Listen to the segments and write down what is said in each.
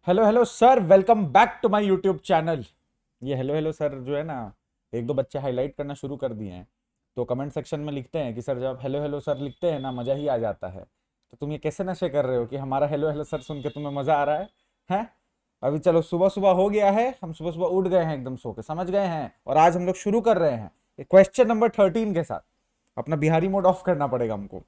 Hello hello sir, welcome back to my YouTube channel. ये hello hello sir जो है ना, एक दो बच्चे हाईलाइट करना शुरू कर दिए हैं। तो कमेंट सेक्शन में लिखते हैं कि सर जब हेलो हेलो सर लिखते हैं ना, मज़ा ही आ जाता है। तो तुम ये कैसे नशे कर रहे हो कि हमारा हेलो हेलो सर सुन के तुम्हें मज़ा आ रहा है? हैं? अभी चलो, सुबह सुबह हो गया है, हम सुबह सुबह उठ गए हैं, एकदम सो के समझ गए हैं, और आज हम लोग शुरू कर रहे हैं क्वेश्चन नंबर 13 के साथ। अपना बिहारी मोड ऑफ करना पड़ेगा हमको।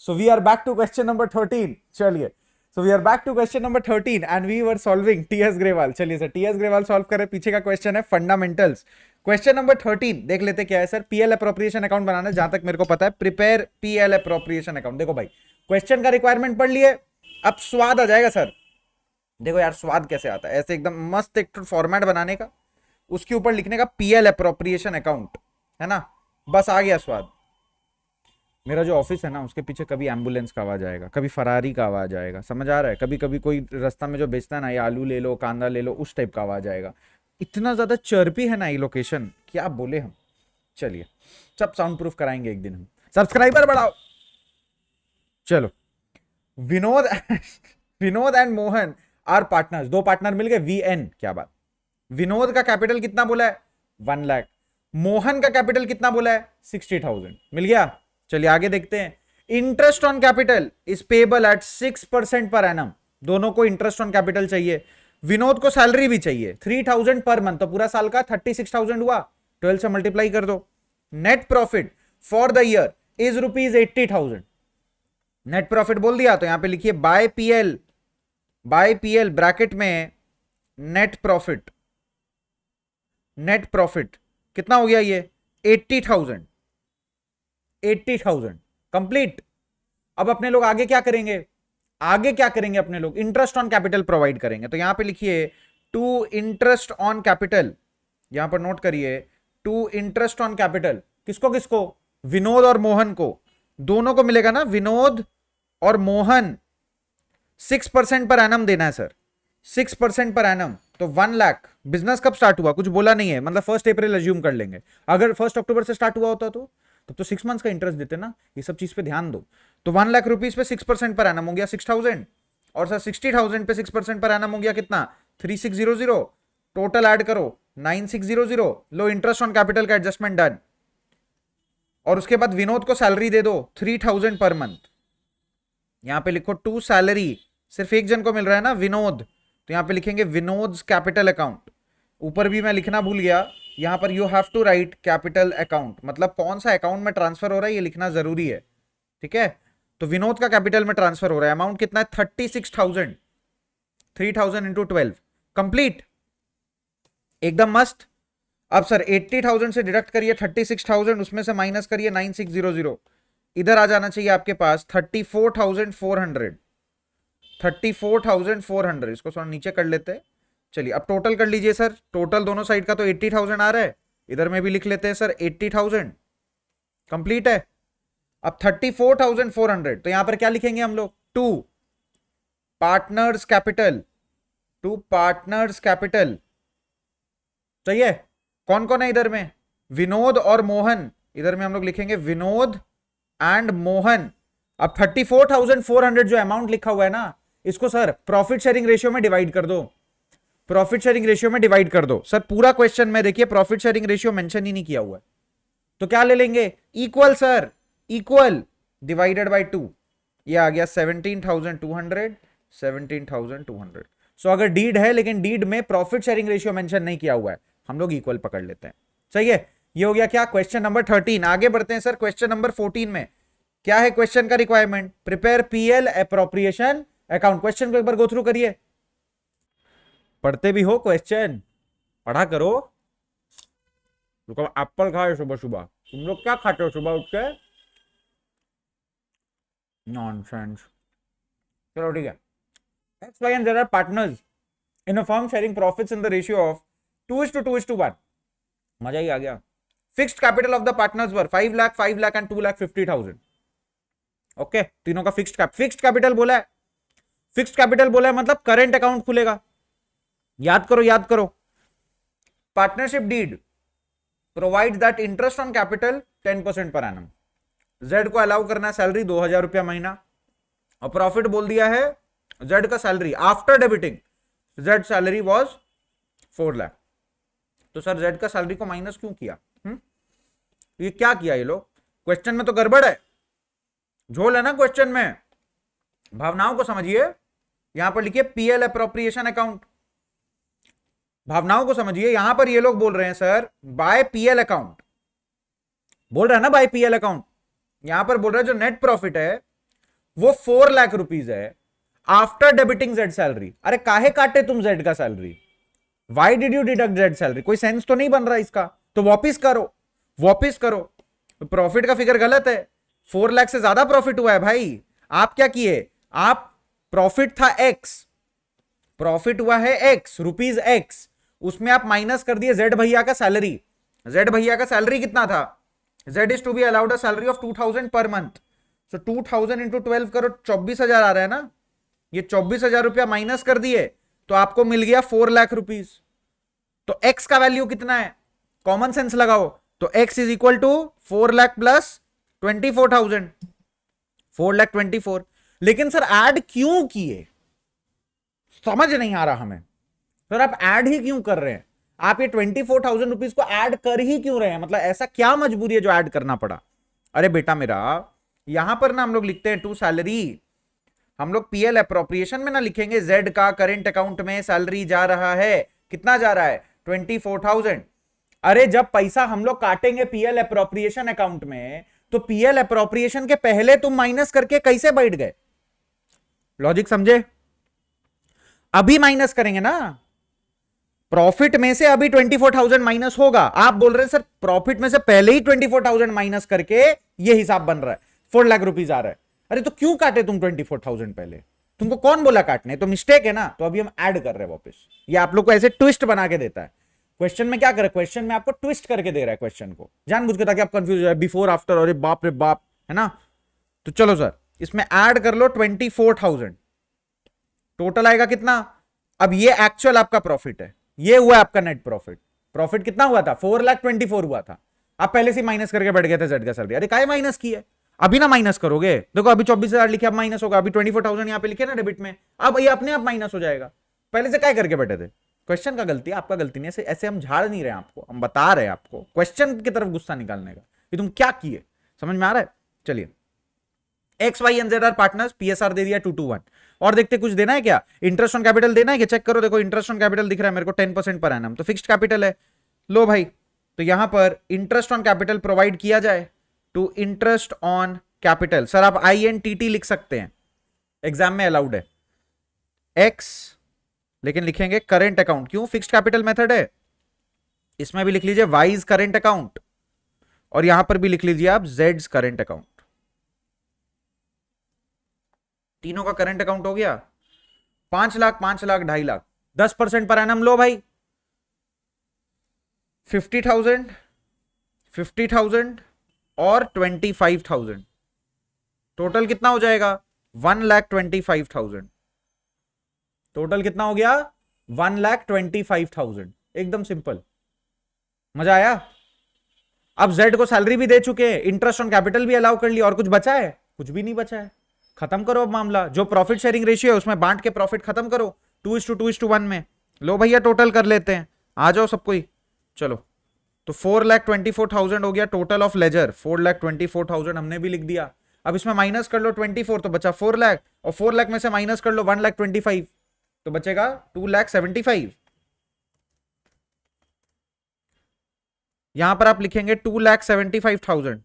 So we are back to question number 13. चलिए, so we are back to question number 13 and we were solving TS Grewal. चलिए सर, TS ग्रेवाल सॉल्व करें। पीछे का क्वेश्चन है फंडामेंटल्स। क्वेश्चन नंबर 13 देख लेते क्या है सर। पीएल अप्रोप्रिएशन अकाउंट बनाना, जहां तक मेरे को पता है, प्रिपेयर पीएल अप्रोप्रिएशन अकाउंट। देखो भाई, क्वेश्चन का रिक्वायरमेंट पढ़ लिए, अब स्वाद आ जाएगा सर। देखो यार, स्वाद कैसे आता है ऐसे एकदम मस्त एक फॉर्मेट बनाने का, उसके ऊपर लिखने का पीएल अप्रोप्रिएशन अकाउंट, है ना? बस आ गया स्वाद। मेरा जो ऑफिस है ना, उसके पीछे कभी एम्बुलेंस का आवाज आएगा, कभी फरारी का आवाज आएगा, समझ आ रहा है? कभी कभी कोई रास्ता में जो बेचता है ना, ये आलू ले लो, कांदा ले लो, उस टाइप का आवाज आएगा। इतना ज्यादा चर्पी है ना ये लोकेशन, क्या बोले हम। चलिए, सब साउंड प्रूफ कराएंगे एक दिन हम। सब्सक्राइबर बढ़ाओ। चलो, Vinod Vinod and Mohan are partners. दो पार्टनर मिल गए, वीएन। क्या बात। विनोद का कैपिटल कितना बोला है? 1 लाख। मोहन का कैपिटल कितना बोला है? 60,000। मिल गया। चलिए आगे देखते हैं। Interest on capital is payable eight 6% per annum. दोनों को इंटरेस्ट ऑन कैपिटल चाहिए। विनोद को सैलरी भी चाहिए 3,000 पर मंथ, तो पूरा साल का 36,000 हुआ। 12 से मल्टीप्लाई कर दो। Net profit for the year is ₹80,000। Net profit बोल दिया तो यहां पे लिखिए by PL, by PL bracket में नेट प्रॉफिट। नेट प्रॉफिट कितना हो गया ये? 80,000। 80,000 कंप्लीट। अब अपने लोग आगे क्या करेंगे? आगे क्या करेंगे अपने लोग? इंटरेस्ट ऑन कैपिटल प्रोवाइड करेंगे। तो यहां पे लिखिए टू इंटरेस्ट ऑन कैपिटल। यहां पर नोट करिए, टू इंटरेस्ट ऑन कैपिटल। किसको किसको? विनोद और मोहन को। दोनों को मिलेगा ना, विनोद और मोहन। 6% पर एनम देना है सर, 6% पर एनम। तो 1 लाख। बिजनेस कब स्टार्ट हुआ कुछ बोला नहीं है, मतलब 1 अप्रैल अज्यूम कर लेंगे। अगर 1 अक्टूबर से स्टार्ट हुआ होता तो तब तो 6 मंथ्स का इंटरेस्ट देते ना। ये सब चीज पे ध्यान दो। तो 1 लाख रुपीज पे 6% पर एनम हो गया 6,000, और सर 60,000 पे 6% पर एनम हो गया कितना? 3,600। टोटल ऐड करो 9,600। लो, इंटरेस्ट ऑन कैपिटल का एडजस्टमेंट डन। और उसके बाद विनोद को सैलरी दे दो 3,000 पर मंथ। यहां पे लिखो टू सैलरी, सिर्फ एक जन को मिल रहा है ना, विनोद। तो यहां पे लिखेंगे विनोद कैपिटल अकाउंट। ऊपर भी मैं लिखना भूल गया, यहां पर you have to write capital account, मतलब कौन सा अकाउंट में ट्रांसफर हो रहा है ये लिखना जरूरी है। ठीक है? तो विनोद का कैपिटल में ट्रांसफर हो रहा है। अमाउंट कितना है? 36,000। 3,000 इंटू 12 कंप्लीट। एकदम मस्त। अब सर 80,000 से डिडक्ट करिए 36,000, उसमें से माइनस करिए 9,600। इधर आ जाना चाहिए आपके पास 34,400। 34,400। इसको थोड़ा नीचे कर लेते हैं। चलिए अब टोटल कर लीजिए सर। टोटल दोनों साइड का तो 80,000 आ रहा है, इधर में भी लिख लेते हैं सर 80,000। कंप्लीट है। अब 34,400, तो यहां पर क्या लिखेंगे हम लोग? Two partners capital. Two partners capital. चाहिए? कौन कौन है इधर में? विनोद और मोहन। इधर में हम लोग लिखेंगे विनोद एंड मोहन। अब 34,400 जो अमाउंट लिखा हुआ है ना, इसको सर प्रॉफिट शेयरिंग रेशियो में डिवाइड कर दो। प्रॉफिट शेयरिंग रेशियो में डिवाइड कर दो सर। पूरा क्वेश्चन में देखिए प्रॉफिट शेयरिंग रेशियो मेंशन ही नहीं किया हुआ है, तो क्या ले लेंगे? Equal sir, equal divided by 2। ये आ गया 17,200। 17,200। सो अगर डीड है, लेकिन डीड में प्रॉफिट शेयरिंग रेशियो मेंशन नहीं किया हुआ है, हम लोग इक्वल पकड़ लेते हैं। सही है? ये हो गया क्या? Question number 13। आगे बढ़ते हैं सर क्वेश्चन नंबर 14 में। क्या है क्वेश्चन का requirement? Prepare PL appropriation account. Question को एक बार गो थ्रू करिए। पढ़ते भी हो क्वेश्चन, पढ़ा करो। रुको, एप्पल खाए सुबह सुबह? तुम लोग क्या खाते हो सुबह उठ के? नॉनसेंस। चलो ठीक है। X, Y and Z are partners in a firm sharing profits in the ratio of 2:2:1. मजा ही आ गया। Fixed capital of the partners were 5 lakh, 5 lakh and 2,50,000। Okay, तीनों का फिक्स्ड कैपिटल बोला है। फिक्स्ड कैपिटल बोला है मतलब करंट अकाउंट खुलेगा। याद करो, याद करो। Partnership deed provide that interest on capital 10% per annum. Z को अलाउ करना है सैलरी 2,000 रुपया महीना, और प्रॉफिट बोल दिया है जेड का salary after debiting Z salary was 4 lakh. तो सर जेड का सैलरी को माइनस क्यों किया? ये क्या किया ये लोग? क्वेश्चन में तो गड़बड़ है, झोल है ना क्वेश्चन में। भावनाओं को समझिए, यहां पर लिखिए पीएल अप्रोप्रिएशन अकाउंट। भावनाओं को समझिए, यहां पर ये लोग बोल रहे हैं सर बाय पीएल अकाउंट, बोल रहे हैं ना बाय पीएल अकाउंट। यहां पर बोल रहे हैं जो नेट प्रॉफिट है वो 4 लाख रुपीज है आफ्टर डेबिटिंग जेड सैलरी। अरे काहे काटे तुम जेड का salary? Why did you deduct Z salary? कोई सेंस तो नहीं बन रहा इसका, तो वापिस करो, वापिस करो। प्रॉफिट का फिगर गलत है, 4 लाख से ज्यादा प्रॉफिट हुआ है भाई। आप क्या किए, आप प्रॉफिट था एक्स, प्रॉफिट हुआ है एक्स रुपीज एक्स, उसमें आप माइनस कर दिए जेड भैया का सैलरी। जेड भैया का सैलरी कितना था? Z is to be allowed a salary of 2000 per month. So 2000 into 12 करो, 24,000 आ रहा है ना। ये 24,000 रुपया माइनस कर दिए तो आपको मिल गया 4 लाख रुपीज। तो एक्स का वैल्यू कितना है? कॉमन सेंस लगाओ, तो X is equal to 4 lakh plus 24,000, 4 lakh 24। लेकिन सर ऐड क्यों किए, समझ नहीं आ रहा हमें। सर आप ऐड ही क्यों कर रहे हैं? आप ये 24,000 रुपीज को ऐड कर ही क्यों रहे हैं? मतलब ऐसा क्या मजबूरी है जो ऐड करना पड़ा? अरे बेटा मेरा, यहां पर ना हम लोग लिखते हैं टू सैलरी, हम लोग पीएल अप्रोप्रिएशन में ना लिखेंगे जेड का करेंट अकाउंट में सैलरी जा रहा है, कितना जा रहा है? 24,000। अरे जब पैसा हम लोग काटेंगे पीएल अप्रोप्रिएशन अकाउंट में, तो पीएल अप्रोप्रिएशन के पहले तुम माइनस करके कैसे बैठ गए? लॉजिक समझे? अभी माइनस करेंगे ना, प्रॉफिट में से अभी 24,000 माइनस होगा। आप बोल रहे हैं सर प्रॉफिट में से पहले ही 24,000 माइनस करके ये हिसाब बन रहा है, 4 लाख रुपीज आ रहा है। अरे तो क्यों काटे तुम 24,000 पहले? तुमको कौन बोला काटने? तो मिस्टेक है ना, तो अभी हम ऐड कर रहे हैं वापस। ये आप लोग को ऐसे ट्विस्ट बना के देता है क्वेश्चन में। क्या करे, क्वेश्चन में आपको ट्विस्ट करके दे रहा है क्वेश्चन को जानबूझ के, ताकि आप कंफ्यूज हो जाए बिफोर आफ्टर, अरे बाप रे बाप, है ना। तो चलो सर इसमें ऐड कर लो 24,000, टोटल आएगा कितना? अब ये एक्चुअल आपका प्रॉफिट है, ये हुआ आपका नेट प्रॉफिट। प्रॉफिट कितना हुआ था? 4,24,000 हुआ था। आप पहले से माइनस करके बैठ गए थे जेड का सैलरी। अरे काय माइनस की है? अभी ना माइनस करोगे, देखो अभी 24,000 लिखे, अब माइनस होगा। अभी 24,000 यहां पे लिखे ना डेबिट में, अब ये अपने आप माइनस हो जाएगा। पहले से काय करके बैठे थे? क्वेश्चन का गलती, आपका गलती नहीं। ऐसे हम झाड़ नहीं रहे आपको, हम बता रहे हैं आपको क्वेश्चन की तरफ गुस्सा निकालने का कि तुम क्या किए। समझ में आ रहा है? चलिए, X Y and Z are partners, PSR दे दिया 2:1। और देखते कुछ देना है क्या? इंटरेस्ट ऑन कैपिटल देना है क्या? चेक करो, देखो इंटरेस्ट ऑन कैपिटल दिख रहा है मेरे को 10% पर एनम, तो फिक्स्ड कैपिटल है। लो भाई, तो यहां पर इंटरेस्ट ऑन कैपिटल प्रोवाइड किया जाए to interest on capital. Sir आप INTT लिख सकते हैं, एग्जाम में अलाउड है। एक्स लेकिन लिखेंगे करेंट अकाउंट, क्यों? फिक्स्ड कैपिटल मेथड है। इसमें भी लिख लीजिए वाइज करेंट अकाउंट, और यहां पर भी लिख लीजिए आप जेड्स करेंट अकाउंट। तीनों का करंट अकाउंट हो गया। 5 लाख, 5 लाख, 2.5 लाख, 10% पर एनम। लो भाई 50,000, 50,000 और 25,000, टोटल कितना हो जाएगा? 1,25,000। टोटल कितना हो गया? 1,25,000। एकदम सिंपल, मजा आया? अब जेड को सैलरी भी दे चुके हैं, इंटरेस्ट ऑन कैपिटल भी अलाउ कर लिया, और कुछ बचा है? कुछ भी नहीं बचा है। खत्म करो अब मामला। जो प्रॉफिट शेयरिंग रेशियो है उसमें बांट के प्रॉफिट खत्म करो 2:2:1 में। लो भैया टोटल कर लेते हैं, आ जाओ सबको ही। चलो, तो 4,24,000 हो गया टोटल ऑफ लेजर। 4,24,000 हमने भी लिख दिया। अब इसमें माइनस कर लो 24, तो बचा 4 लाख, और 4 लाख में से माइनस कर लो 1,25,000, तो बचेगा 2,75,000। यहां पर आप लिखेंगे 2,75,000।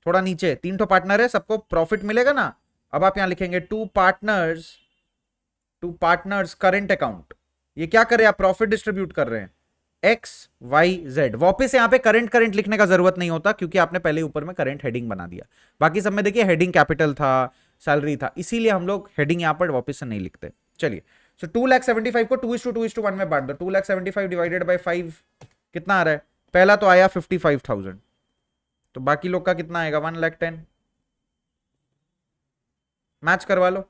थोड़ा नीचे 3 तो पार्टनर है, सबको प्रॉफिट मिलेगा ना। अब आप यहां लिखेंगे टू पार्टनर्स करेंट अकाउंट। ये क्या कर रहे हैं आप? प्रॉफिट डिस्ट्रीब्यूट कर रहे हैं एक्स वाई जेड। वापिस यहां पे करंट लिखने का जरूरत नहीं होता, क्योंकि आपने पहले ऊपर में करंट हेडिंग बना दिया। बाकी सब में देखिए हेडिंग कैपिटल था, सैलरी था, इसीलिए हम लोग हेडिंग यहां पर वापिस से नहीं लिखते। चलिए, सो 2,75,000 को 2:2:1 में बांट दो। 2,75,000 डिवाइडेड बाई 5 कितना आ रहा है? पहला तो आया 55,000, तो बाकी लोग का कितना आएगा? 1,10,000। मैच करवा लो,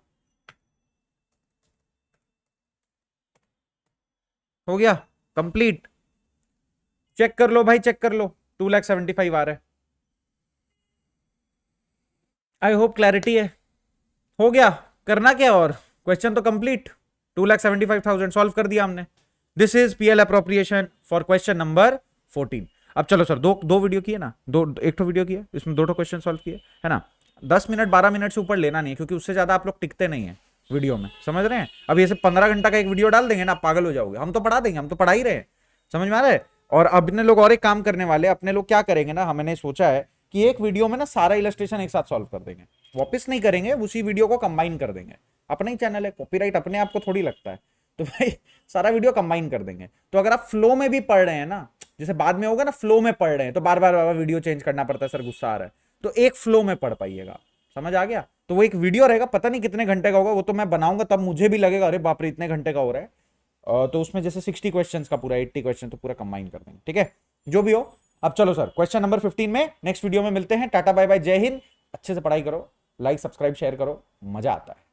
हो गया कंप्लीट। चेक कर लो भाई, चेक कर लो, 2,75,000 आ रहा है। आई होप क्लैरिटी है। हो गया, करना क्या और? क्वेश्चन तो कंप्लीट। 2,75,000 सॉल्व कर दिया हमने। This is PL appropriation for question number 14। अब चलो सर, दो वीडियो किए ना, एक तो वीडियो किया, इसमें 2 क्वेश्चन सॉल्व किए, है ना। 10 मिनट 12 मिनट से ऊपर लेना नहीं है, क्योंकि उससे ज्यादा आप लोग टिकते नहीं है वीडियो में, समझ रहे हैं। अब ये से 15 घंटा का एक वीडियो डाल देंगे ना, आप पागल हो जाओगे। हम तो पढ़ा देंगे, हम तो पढ़ा ही रहे हैं, समझ में आ रहा है। और अपने लोग और एक काम करने वाले, अपने लोग क्या करेंगे ना, हमने सोचा है कि एक वीडियो में ना सारा इलस्ट्रेशन एक साथ सॉल्व कर देंगे, वापस नहीं करेंगे, उसी वीडियो को कंबाइन कर देंगे। अपना ही चैनल है, कॉपीराइट अपने आप को थोड़ी लगता है, तो भाई सारा वीडियो कंबाइन कर देंगे। तो अगर आप फ्लो में भी पढ़ रहे हैं ना, जैसे बाद में होगा ना, फ्लो में पढ़ रहे हैं तो बार बार वीडियो चेंज करना पड़ता है, सर गुस्सा आ रहा है, तो एक फ्लो में पढ़ पाइएगा, समझ आ गया। तो वो एक वीडियो रहेगा, पता नहीं कितने घंटे का होगा, वो तो मैं बनाऊंगा तब मुझे भी लगेगा अरे बाप रे इतने घंटे का हो रहा है। तो उसमें जैसे 60 क्वेश्चन का पूरा 80 क्वेश्चन तो पूरा कंबाइन कर देंगे, ठीक है, जो भी हो। अब चलो सर, क्वेश्चन नंबर 15 में नेक्स्ट वीडियो में मिलते हैं। टाटा बाय बाय, जय हिंद। अच्छे से पढ़ाई करो, लाइक सब्सक्राइब शेयर करो, मजा आता है।